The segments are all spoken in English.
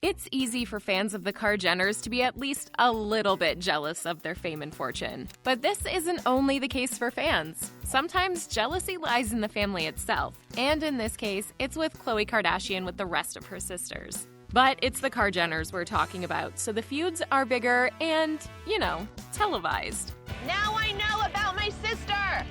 It's easy for fans of the Kardashians to be at least a little bit jealous of their fame and fortune. But this isn't only the case for fans. Sometimes jealousy lies in the family itself, and in this case, it's with Khloe Kardashian with the rest of her sisters. But it's the Kardashians we're talking about, so the feuds are bigger and, televised. Now I know about my sister!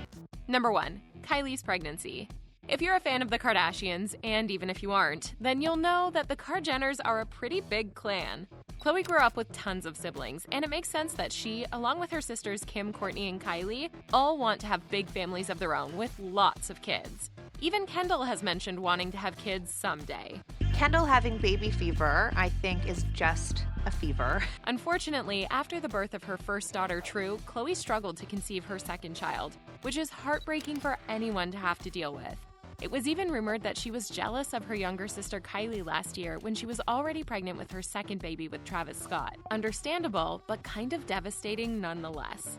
Number 1. Kylie's pregnancy. If you're a fan of the Kardashians, and even if you aren't, then you'll know that the Kardashians are a pretty big clan. Khloe grew up with tons of siblings, and it makes sense that she, along with her sisters Kim, Kourtney, and Kylie, all want to have big families of their own with lots of kids. Even Kendall has mentioned wanting to have kids someday. Kendall having baby fever, I think, is just a fever. Unfortunately, after the birth of her first daughter, True, Khloe struggled to conceive her second child, which is heartbreaking for anyone to have to deal with. It was even rumored that she was jealous of her younger sister Kylie last year when she was already pregnant with her second baby with Travis Scott. Understandable, but kind of devastating nonetheless.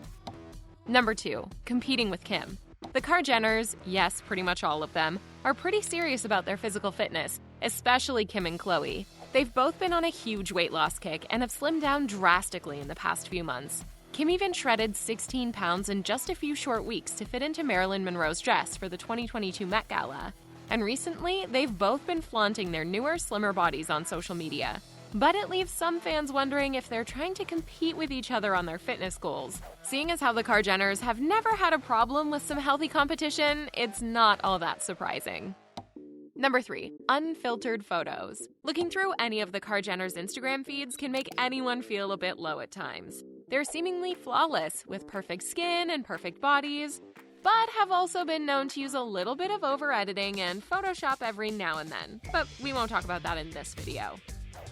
Number 2. Competing with Kim. The Kardashians, yes, pretty much all of them, are pretty serious about their physical fitness, especially Kim and Khloe. They've both been on a huge weight loss kick and have slimmed down drastically in the past few months. Kim even shredded 16 pounds in just a few short weeks to fit into Marilyn Monroe's dress for the 2022 Met Gala. And recently, they've both been flaunting their newer, slimmer bodies on social media. But it leaves some fans wondering if they're trying to compete with each other on their fitness goals. Seeing as how the Kardashians have never had a problem with some healthy competition, it's not all that surprising. Number 3. Unfiltered Photos. Looking through any of the Kardashians' Instagram feeds can make anyone feel a bit low at times. They're seemingly flawless, with perfect skin and perfect bodies, but have also been known to use a little bit of over-editing and Photoshop every now and then. But we won't talk about that in this video.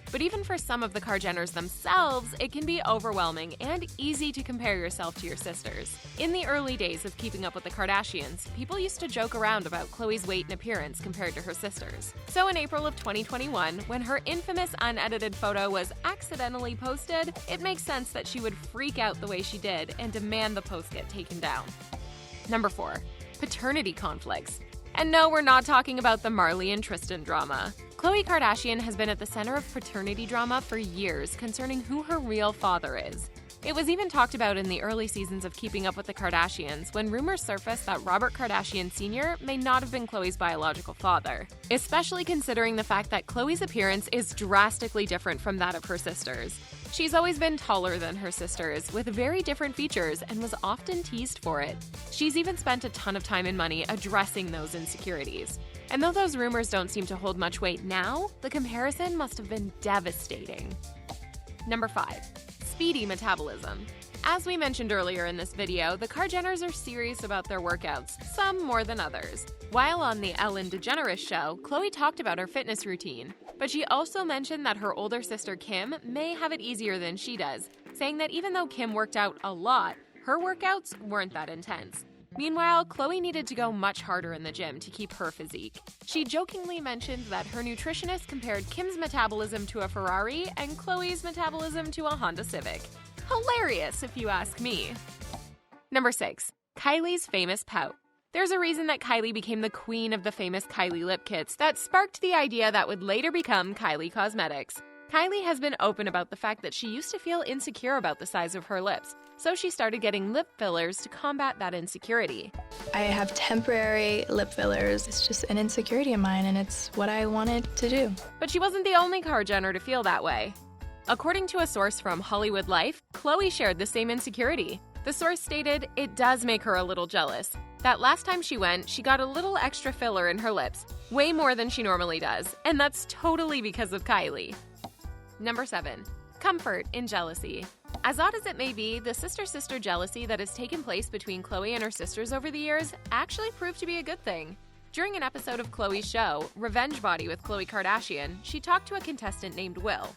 But even for some of the Kardashians themselves, it can be overwhelming and easy to compare yourself to your sisters. In the early days of Keeping Up with the Kardashians, people used to joke around about Khloe's weight and appearance compared to her sisters. So in April of 2021, when her infamous unedited photo was accidentally posted, it makes sense that she would freak out the way she did and demand the post get taken down. Number 4. Paternity Conflicts. And no, we're not talking about the Marley and Tristan drama. Khloe Kardashian has been at the center of paternity drama for years concerning who her real father is. It was even talked about in the early seasons of Keeping Up with the Kardashians when rumors surfaced that Robert Kardashian Sr. may not have been Khloe's biological father, especially considering the fact that Khloe's appearance is drastically different from that of her sisters. She's always been taller than her sisters, with very different features, and was often teased for it. She's even spent a ton of time and money addressing those insecurities. And though those rumors don't seem to hold much weight now, the comparison must have been devastating. Number 5. Speedy Metabolism. As we mentioned earlier in this video, the Kardashians are serious about their workouts, some more than others. While on the Ellen DeGeneres show, Khloe talked about her fitness routine, but she also mentioned that her older sister Kim may have it easier than she does, saying that even though Kim worked out a lot, her workouts weren't that intense. Meanwhile, Khloe needed to go much harder in the gym to keep her physique. She jokingly mentioned that her nutritionist compared Kim's metabolism to a Ferrari and Khloe's metabolism to a Honda Civic. Hilarious, if you ask me. Number 6. Kylie's famous pout. There's a reason that Kylie became the queen of the famous Kylie lip kits that sparked the idea that would later become Kylie Cosmetics. Kylie has been open about the fact that she used to feel insecure about the size of her lips, so she started getting lip fillers to combat that insecurity. I have temporary lip fillers. It's just an insecurity of mine, and it's what I wanted to do. But she wasn't the only Kardashian to feel that way. According to a source from Hollywood Life, Khloe shared the same insecurity. The source stated it does make her a little jealous. That last time she went, she got a little extra filler in her lips, way more than she normally does, and that's totally because of Kylie. Number 7. Comfort in jealousy. As odd as it may be, the sister-sister jealousy that has taken place between Khloe and her sisters over the years actually proved to be a good thing. During an episode of Khloe's show, Revenge Body with Khloe Kardashian, she talked to a contestant named Will.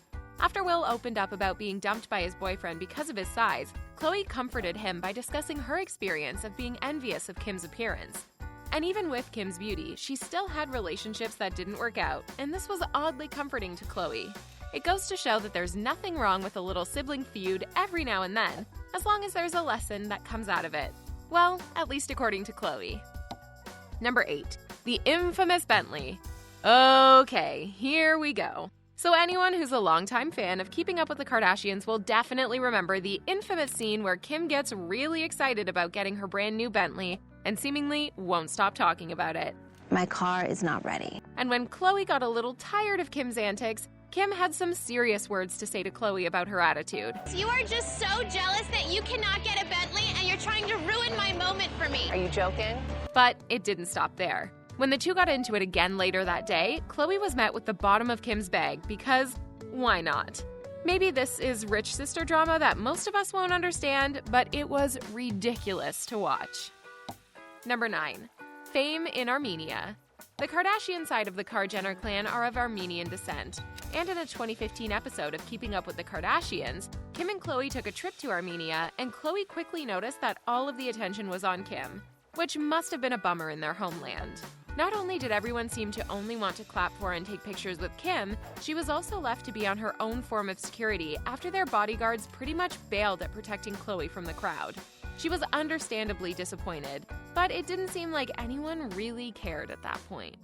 After Will opened up about being dumped by his boyfriend because of his size, Khloe comforted him by discussing her experience of being envious of Kim's appearance. And even with Kim's beauty, she still had relationships that didn't work out, and this was oddly comforting to Khloe. It goes to show that there's nothing wrong with a little sibling feud every now and then, as long as there's a lesson that comes out of it. Well, at least according to Khloe. Number 8. The Infamous Bentley. Okay, here we go. So anyone who's a longtime fan of Keeping Up with the Kardashians will definitely remember the infamous scene where Kim gets really excited about getting her brand new Bentley and seemingly won't stop talking about it. My car is not ready. And when Khloe got a little tired of Kim's antics, Kim had some serious words to say to Khloe about her attitude. You are just so jealous that you cannot get a Bentley and you're trying to ruin my moment for me. Are you joking? But it didn't stop there. When the two got into it again later that day, Khloe was met with the bottom of Kim's bag because why not? Maybe this is rich sister drama that most of us won't understand, but it was ridiculous to watch. Number 9. Fame in Armenia. The Kardashian side of the Kar-Jenner clan are of Armenian descent, and in a 2015 episode of Keeping Up with the Kardashians, Kim and Khloe took a trip to Armenia, and Khloe quickly noticed that all of the attention was on Kim, which must have been a bummer in their homeland. Not only did everyone seem to only want to clap for and take pictures with Kim, she was also left to be on her own form of security after their bodyguards pretty much bailed at protecting Khloe from the crowd. She was understandably disappointed, but it didn't seem like anyone really cared at that point.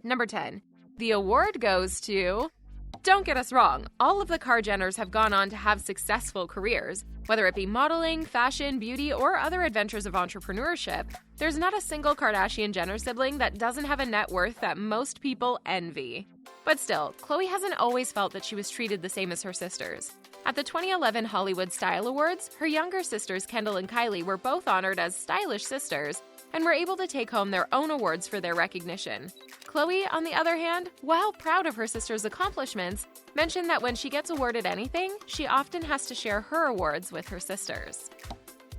Number 10. The award goes to... Don't get us wrong, all of the Kar-Jenners have gone on to have successful careers. Whether it be modeling, fashion, beauty, or other adventures of entrepreneurship, there's not a single Kardashian-Jenner sibling that doesn't have a net worth that most people envy. But still, Khloe hasn't always felt that she was treated the same as her sisters. At the 2011 Hollywood Style Awards, her younger sisters Kendall and Kylie were both honored as stylish sisters and were able to take home their own awards for their recognition. Khloe, on the other hand, while proud of her sister's accomplishments, mentioned that when she gets awarded anything, she often has to share her awards with her sisters.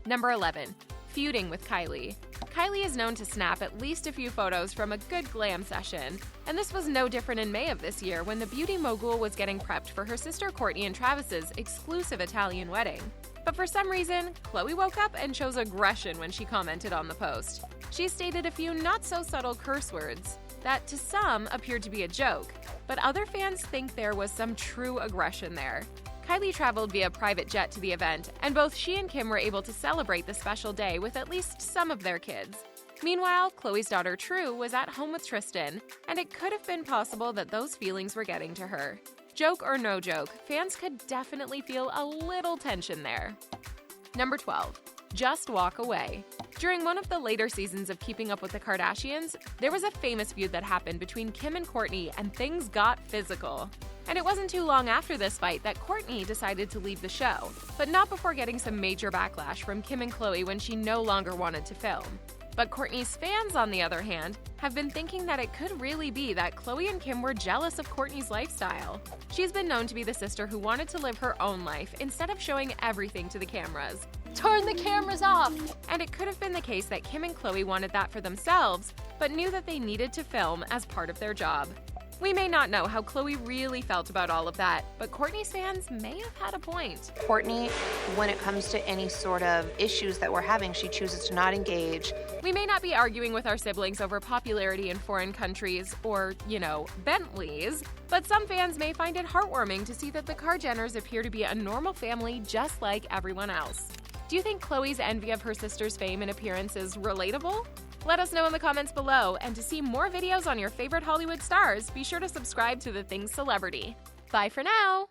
Number 11. Feuding with Kylie. Kylie is known to snap at least a few photos from a good glam session, and this was no different in May of this year when the beauty mogul was getting prepped for her sister Kourtney and Travis's exclusive Italian wedding. But for some reason, Khloe woke up and chose aggression when she commented on the post. She stated a few not-so-subtle curse words that to some appeared to be a joke, but other fans think there was some true aggression there. Kylie traveled via private jet to the event, and both she and Kim were able to celebrate the special day with at least some of their kids. Meanwhile, Khloe's daughter True was at home with Tristan, and it could have been possible that those feelings were getting to her. Joke or no joke, fans could definitely feel a little tension there. Number 12. Just walk away. During one of the later seasons of Keeping Up with the Kardashians, there was a famous feud that happened between Kim and Kourtney, and things got physical. And it wasn't too long after this fight that Kourtney decided to leave the show, but not before getting some major backlash from Kim and Khloe when she no longer wanted to film. But Kourtney's fans, on the other hand, have been thinking that it could really be that Khloe and Kim were jealous of Kourtney's lifestyle. She's been known to be the sister who wanted to live her own life instead of showing everything to the cameras. Turn the cameras off! And it could have been the case that Kim and Khloe wanted that for themselves, but knew that they needed to film as part of their job. We may not know how Khloe really felt about all of that, but Kourtney's fans may have had a point. Kourtney, when it comes to any sort of issues that we're having, she chooses to not engage. We may not be arguing with our siblings over popularity in foreign countries or, Bentleys, but some fans may find it heartwarming to see that the Kar-Jenners appear to be a normal family just like everyone else. Do you think Khloe's envy of her sister's fame and appearance is relatable? Let us know in the comments below, and to see more videos on your favorite Hollywood stars, be sure to subscribe to The Things Celebrity. Bye for now!